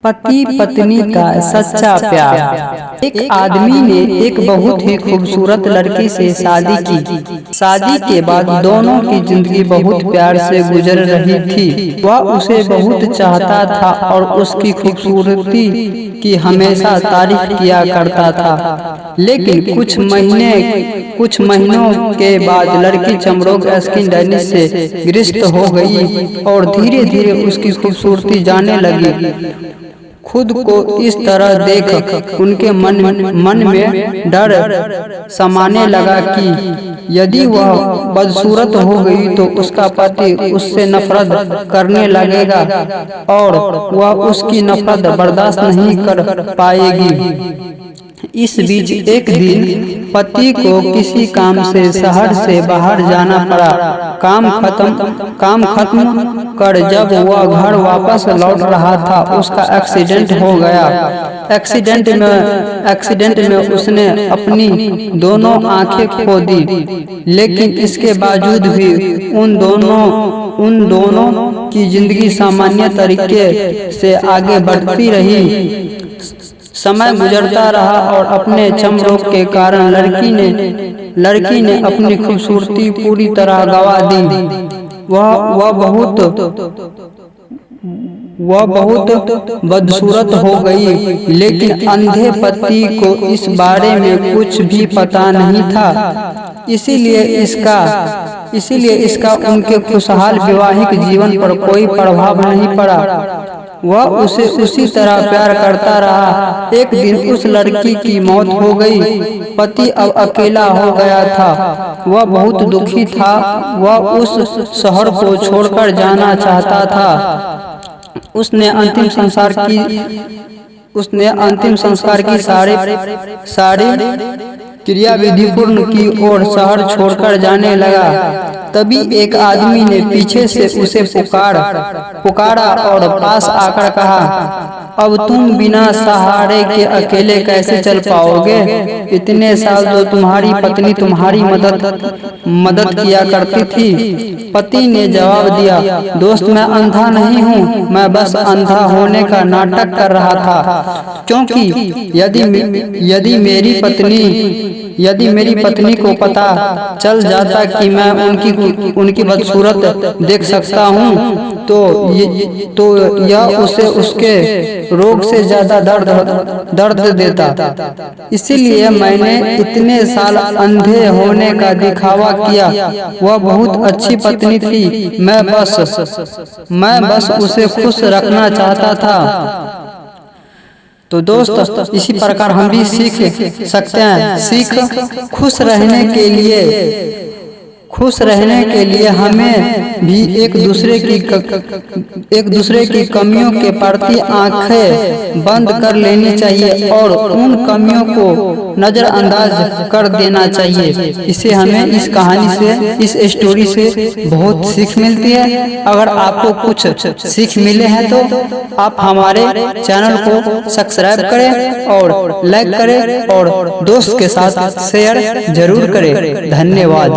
पति पत्नी का सच्चा प्यार। एक आदमी ने एक बहुत ही खूबसूरत लड़की से शादी की। शादी के बाद दोनों की जिंदगी बहुत प्यार से गुजर रही थी। वह उसे बहुत चाहता था और उसकी खूबसूरती की हमेशा तारीफ किया करता था। लेकिन कुछ महीनों के बाद लड़की चमड़ोक स्किन डायनिस से ग्रस्त हो गई और धीरे धीरे उसकी खूबसूरती जाने लगी। खुद को इस तरह देख उनके मन में डर समाने लगा कि यदि वह बदसूरत हो गई तो उसका पति उससे नफरत करने लगेगा और वह उसकी नफरत बर्दाश्त नहीं कर पाएगी। इस बीच एक दिन पति को किसी काम से शहर से बाहर जाना पड़ा। काम खत्म कर जब वह घर वापस लौट रहा था उसका एक्सीडेंट हो गया। एक्सीडेंट में उसने अपनी दोनों आंखें खो दी, लेकिन इसके बावजूद भी उन दोनों की जिंदगी सामान्य तरीके से आगे बढ़ती रही। समय गुजरता रहा और अपने चमड़ोक के कारण लड़की ने अपनी खूबसूरती पूरी तरह गंवा दी। वह बहुत बदसूरत हो गई, लेकिन अंधे पति को इस बारे में कुछ भी पता नहीं था। इसीलिए इसका उनके खुशहाल वैवाहिक जीवन पर कोई प्रभाव नहीं पड़ा। वह उसे उसी तरह प्यार करता रहा। एक दिन उस लड़की की मौत हो गई। पति अब अकेला हो गया था। वह बहुत दुखी था। वह उस शहर को छोड़कर जाना चाहता था। उसने अंतिम संस्कार की सारी क्रियाविधि पूर्ण की और शहर छोड़कर जाने लगा। तभी एक आदमी ने पीछे से उसे पुकारा और पास आकर कहा, अब तुम बिना सहारे के अकेले कैसे चल पाओगे? इतने साल तो तुम्हारी पत्नी तुम्हारी मदद किया करती थी। पति ने जवाब दिया, दोस्त मैं अंधा नहीं हूँ, मैं बस अंधा होने का नाटक कर रहा था। क्योंकि यदि मेरी पत्नी को पता चल जाता कि मैं उनकी बदसूरत देख सकता हूँ तो यह उसे उसके रोग से ज्यादा दर्द देता। इसीलिए मैंने इतने साल अंधे होने का दिखावा किया। वह बहुत अच्छी पत्नी थी। मैं बस उसे खुश रखना चाहता था। तो दोस्त, इसी प्रकार हम भी सीख सकते हैं। खुश रहने के लिए हमें भी एक दूसरे की कमियों के प्रति आंखें बंद कर लेनी चाहिए और उन कमियों को नजरअंदाज कर देना चाहिए। इससे हमें इस कहानी से, इस स्टोरी से बहुत सीख मिलती है। अगर आपको कुछ सीख मिले हैं तो आप हमारे चैनल को सब्सक्राइब करें और लाइक करें और दोस्त के साथ शेयर जरूर करें। धन्यवाद।